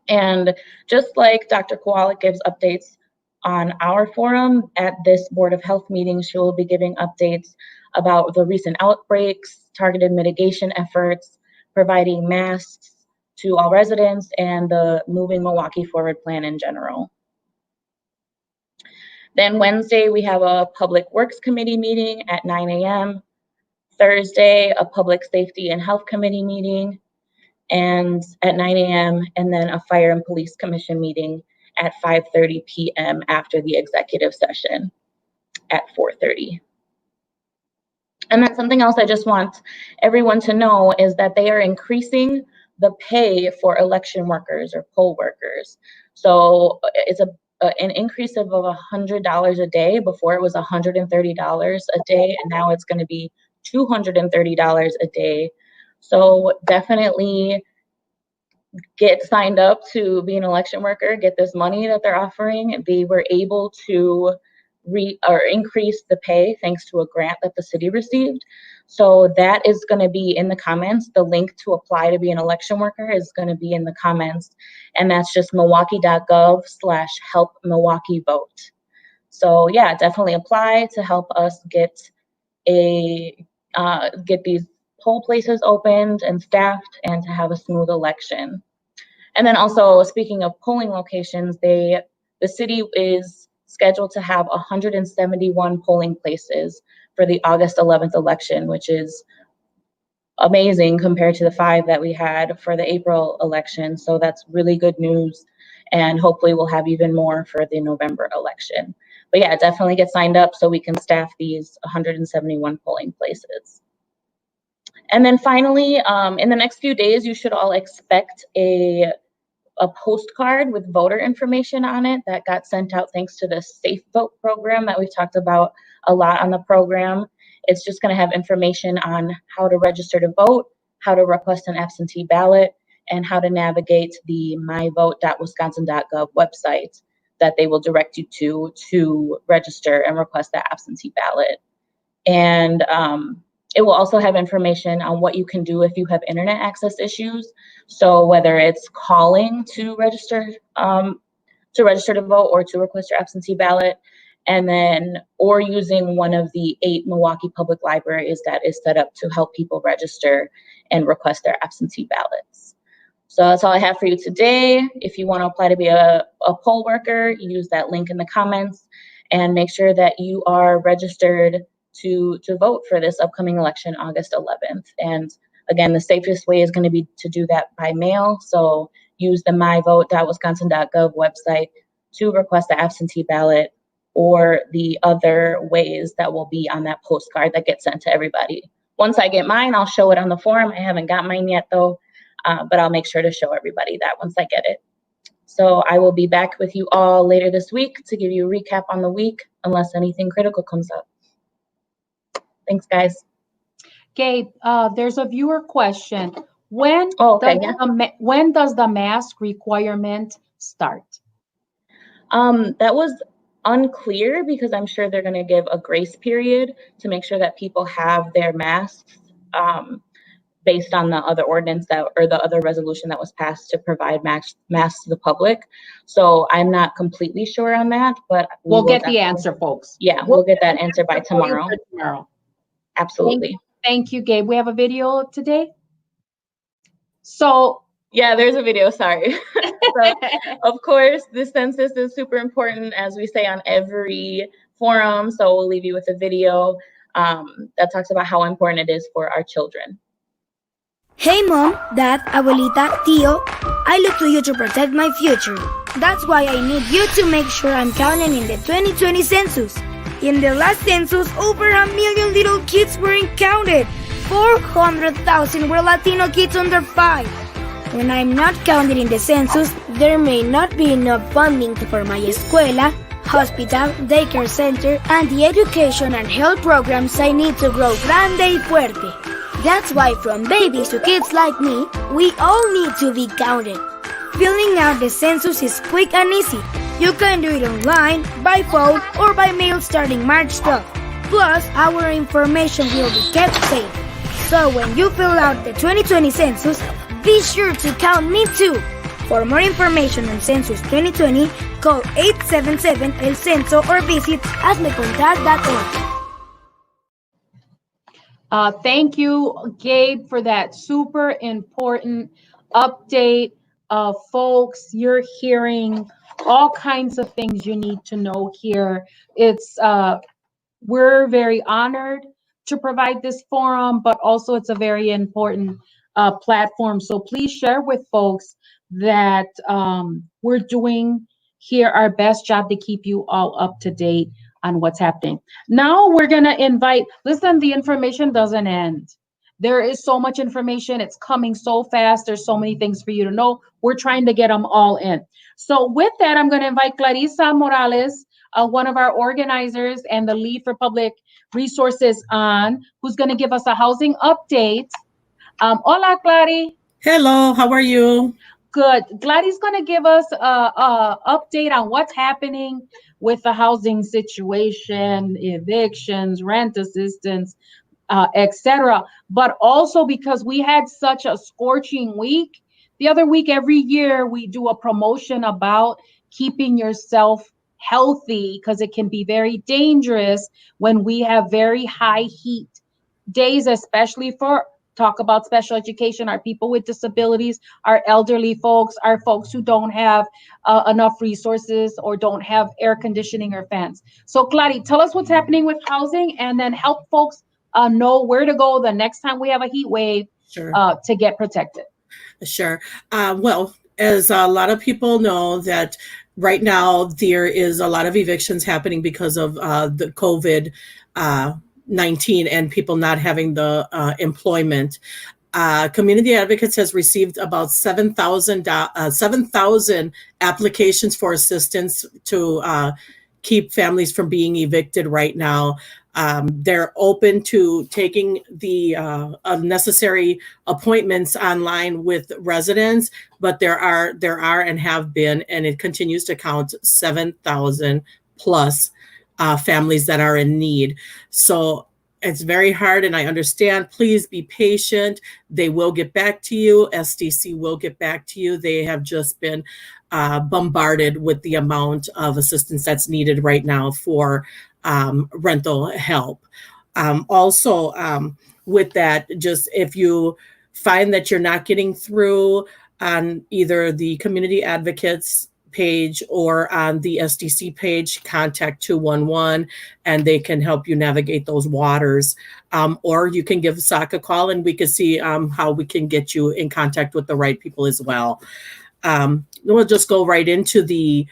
And just like Dr. Kowalik gives updates on our forum, at this Board of Health meeting, she will be giving updates about the recent outbreaks, targeted mitigation efforts, providing masks to all residents, and the Moving Milwaukee Forward plan in general. Then Wednesday, we have a Public Works Committee meeting at 9 a.m. Thursday, a Public Safety and Health Committee meeting and at 9 a.m. and then a Fire and Police Commission meeting at 5:30 p.m. after the executive session at 4:30. And then something else I just want everyone to know is that they are increasing the pay for election workers or poll workers. So it's an increase of $100 a day. Before it was $130 a day, and now it's going to be $230 a day. So definitely get signed up to be an election worker, get this money that they're offering. They were able to increase the pay thanks to a grant that the city received. So that is going to be in the comments. The link to apply to be an election worker is going to be in the comments. And that's just milwaukee.gov/help Milwaukee vote. So yeah, definitely apply to help us get these poll places opened and staffed and to have a smooth election. And then also, speaking of polling locations, the city is scheduled to have 171 polling places for the August 11th election, which is amazing compared to the 5 that we had for the April election. So that's really good news. And hopefully we'll have even more for the November election. But yeah, definitely get signed up so we can staff these 171 polling places. And then finally, in the next few days, you should all expect a postcard with voter information on it that got sent out thanks to the Safe Vote program that we've talked about a lot on the program. It's just going to have information on how to register to vote, how to request an absentee ballot, and how to navigate the myvote.wisconsin.gov website that they will direct you to register and request that absentee ballot. And it will also have information on what you can do if you have internet access issues. So whether it's calling to register to vote or to request your absentee ballot, and then or using one of the 8 Milwaukee public libraries that is set up to help people register and request their absentee ballots. So that's all I have for you today. If you want to apply to be a poll worker, use that link in the comments and make sure that you are registered to vote for this upcoming election, August 11th. And again, the safest way is going to be to do that by mail. So use the myvote.wisconsin.gov website to request the absentee ballot or the other ways that will be on that postcard that gets sent to everybody. Once I get mine, I'll show it on the forum. I haven't got mine yet though, but I'll make sure to show everybody that once I get it. So I will be back with you all later this week to give you a recap on the week, unless anything critical comes up. Thanks, guys. Gabe, there's a viewer question. When does the mask requirement start? That was unclear because I'm sure they're going to give a grace period to make sure that people have their masks based on the other ordinance or the other resolution that was passed to provide masks to the public. So I'm not completely sure on that, but we'll get the answer, folks. Yeah, we'll get that answer by tomorrow. Absolutely. Thank you, Gabe. We have a video today. So yeah, there's a video, sorry. So, of course, the census is super important, as we say on every forum. So we'll leave you with a video that talks about how important it is for our children. Hey mom, dad, abuelita, tío, I look to you to protect my future. That's why I need you to make sure I'm counted in the 2020 census. In the last census, over 1 million little kids weren't counted. 400,000 were Latino kids under 5. When I'm not counted in the census, there may not be enough funding for my escuela, hospital, daycare center, and the education and health programs I need to grow grande y fuerte. That's why from babies to kids like me, we all need to be counted. Filling out the census is quick and easy. You can do it online, by phone, or by mail starting March 12th. Plus, our information will be kept safe. So when you fill out the 2020 census, be sure to count me too. For more information on Census 2020, call 877-EL-CENSO or visit hazmecontar.org. Thank you, Gabe, for that super important update. Folks, you're hearing all kinds of things you need to know here. We're very honored to provide this forum, but also it's a very important platform. So please share with folks that we're doing here our best job to keep you all up to date on what's happening. Now we're going to invite, listen, the information doesn't end. There is so much information. It's coming so fast. There's so many things for you to know. We're trying to get them all in. So with that, I'm going to invite Clarissa Morales, one of our organizers and the lead for public resources on, who's going to give us a housing update. Hola, Clary. Hello, how are you? Good. Gladys going to give us a update on what's happening with the housing situation, evictions, rent assistance, etc. But also because we had such a scorching week. The other week, every year, we do a promotion about keeping yourself healthy because it can be very dangerous when we have very high heat days, especially for talk about special education, our people with disabilities, our elderly folks, our folks who don't have enough resources or don't have air conditioning or fans. So Clary, tell us what's happening with housing and then help folks know where to go the next time we have a heat wave. Sure. To get protected. Sure. Well, as a lot of people know that right now there is a lot of evictions happening because of the COVID-19 and people not having the employment. Community Advocates has received about 7,000 applications for assistance to keep families from being evicted right now. They're open to taking the necessary appointments online with residents, but there are and have been, and it continues to count 7,000 plus families that are in need. So it's very hard, and I understand. Please be patient. They will get back to you. SDC will get back to you. They have just been bombarded with the amount of assistance that's needed right now for rental help. Also, with that, just if you find that you're not getting through on either the Community Advocates page or on the SDC page, contact 211 and they can help you navigate those waters. Or you can give SOC a call and we can see how we can get you in contact with the right people as well. We'll just go right into the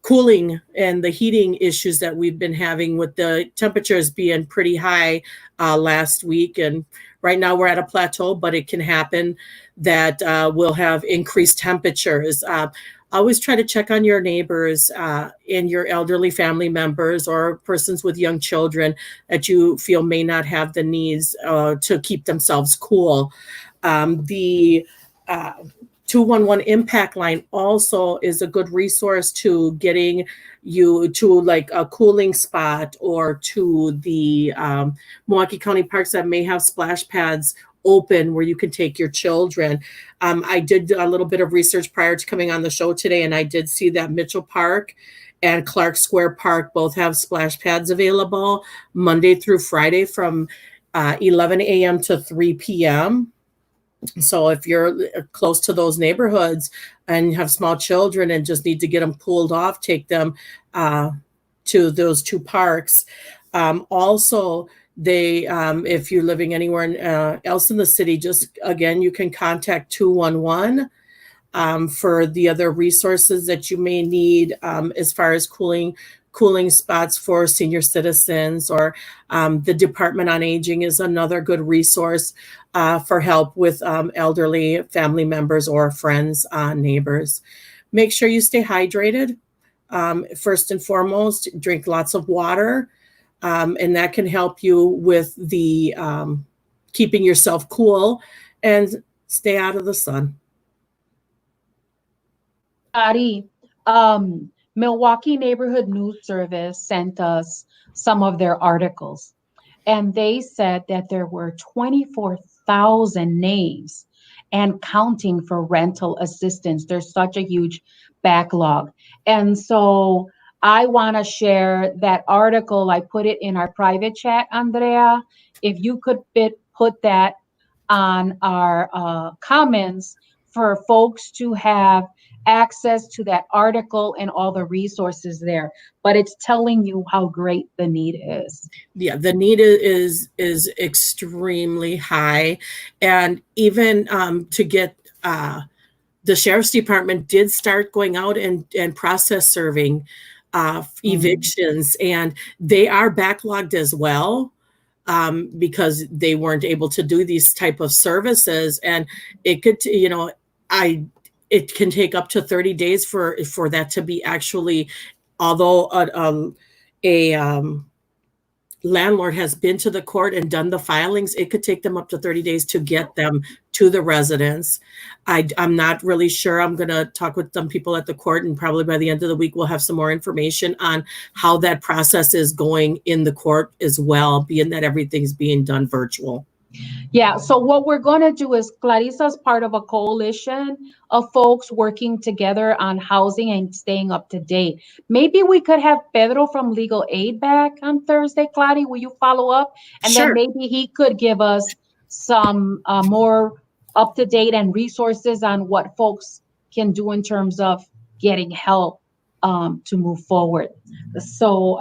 cooling and the heating issues that we've been having with the temperatures being pretty high last week. And right now we're at a plateau, but it can happen that we'll have increased temperatures. Always try to check on your neighbors and your elderly family members or persons with young children that you feel may not have the needs to keep themselves cool. The 211 impact line also is a good resource to getting you to like a cooling spot or to the Milwaukee County parks that may have splash pads open where you can take your children. I did a little bit of research prior to coming on the show today, and I did see that Mitchell Park and Clark Square Park both have splash pads available Monday through Friday from 11 a.m. to 3 p.m. So if you're close to those neighborhoods and have small children and just need to get them cooled off, take them to those two parks. Also, they, if you're living anywhere else in the city, just again, you can contact 211 for the other resources that you may need as far as cooling spots for senior citizens, or the Department on Aging is another good resource for help with elderly family members or friends, neighbors. Make sure you stay hydrated. First and foremost, drink lots of water. And that can help you with the keeping yourself cool and stay out of the sun. Ari, Milwaukee Neighborhood News Service sent us some of their articles, and they said that there were 24,000 names and counting for rental assistance. There's such a huge backlog. And so I want to share that article. I put it in our private chat, Andrea. If you could put that on our comments for folks to have access to that article and all the resources there. But it's telling you how great the need is. Yeah, the need is extremely high. And even to get the Sheriff's Department did start going out and process serving evictions, and they are backlogged as well. Because they weren't able to do these type of services, and it could, it can take up to 30 days for that to be actually, although a landlord has been to the court and done the filings, it could take them up to 30 days to get them to the residents. I'm not really sure. I'm going to talk with some people at the court, and probably by the end of the week, we'll have some more information on how that process is going in the court as well, being that everything's being done virtual. Yeah, so what we're going to do is Clarisa's part of a coalition of folks working together on housing and staying up to date. Maybe we could have Pedro from Legal Aid back on Thursday. Claudia, will you follow up? And Sure. Then maybe he could give us some more up to date and resources on what folks can do in terms of getting help to move forward. So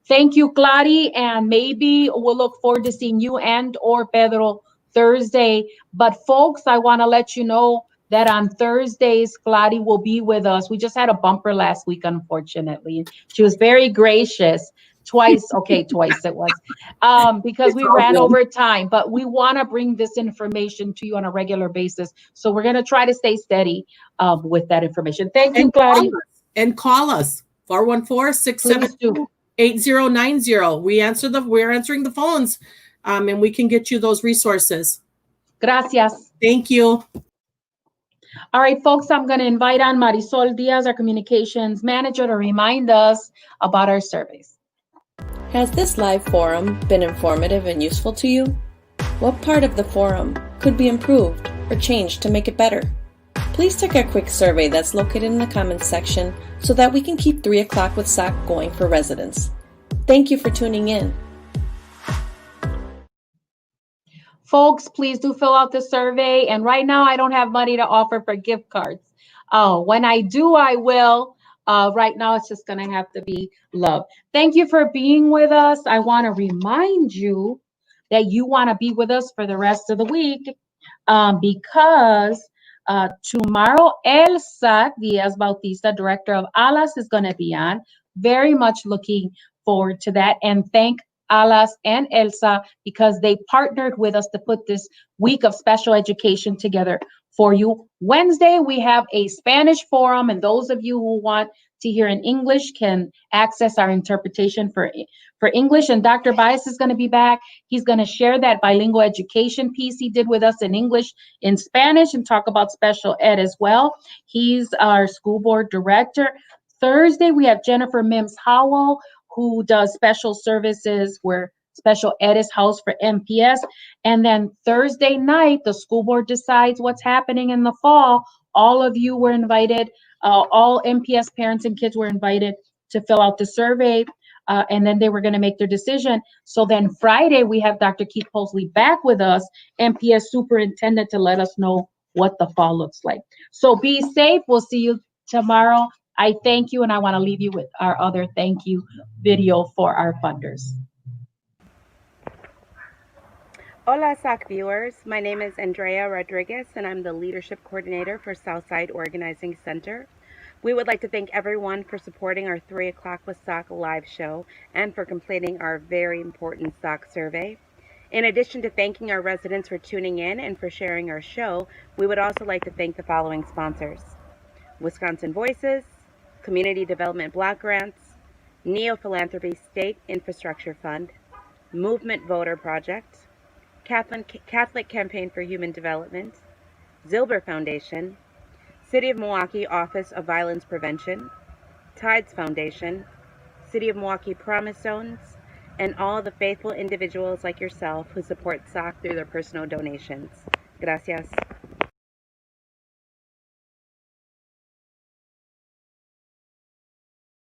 thank you, Claudia, and maybe we'll look forward to seeing you and or Pedro Thursday. But folks, I want to let you know that on Thursdays, Claudia will be with us. We just had a bumper last week, unfortunately. She was very gracious. Twice it was, because we ran over time, but we want to bring this information to you on a regular basis. So we're going to try to stay steady with that information. Thank you, Claudia. And call us 414-672-8090. We're answering the phones, and we can get you those resources. Gracias. Thank you. All right, folks, I'm going to invite on Marisol Diaz, our communications manager, to remind us about our surveys. Has this live forum been informative and useful to you? What part of the forum could be improved or changed to make it better? Please take a quick survey that's located in the comments section so that we can keep 3 o'clock with SOC going for residents. Thank you for tuning in. Folks, please do fill out the survey. And right now, I don't have money to offer for gift cards. When I do, I will. Right now, it's just going to have to be love. Thank you for being with us. I want to remind you that you want to be with us for the rest of the week because tomorrow, Elsa Diaz Bautista, Director of ALAS, is going to be on. Very much looking forward to that. And thank ALAS and Elsa because they partnered with us to put this week of special education together for you. Wednesday, we have a Spanish forum, and those of you who want to hear in English can access our interpretation for English. And Dr. Bias is going to be back. He's going to share that bilingual education piece he did with us in English, in Spanish, and talk about special ed as well. He's our school board director. Thursday, we have Jennifer Mims Howell, who does special services where special ed is housed for MPS. And then Thursday night, the school board decides what's happening in the fall. All of you were invited. All MPS parents and kids were invited to fill out the survey. And then they were going to make their decision. So then Friday, we have Dr. Keith Posley back with us, MPS superintendent, to let us know what the fall looks like. So be safe. We'll see you tomorrow. I thank you, and I want to leave you with our other thank you video for our funders. Hola, SOC viewers. My name is Andrea Rodriguez, and I'm the Leadership Coordinator for Southside Organizing Center. We would like to thank everyone for supporting our 3 o'clock with SOC live show and for completing our very important SOC survey. In addition to thanking our residents for tuning in and for sharing our show, we would also like to thank the following sponsors: Wisconsin Voices, Community Development Block Grants, Neo Philanthropy State Infrastructure Fund, Movement Voter Project, Catholic Campaign for Human Development, Zilber Foundation, City of Milwaukee Office of Violence Prevention, Tides Foundation, City of Milwaukee Promise Zones, and all the faithful individuals like yourself who support SOC through their personal donations. Gracias.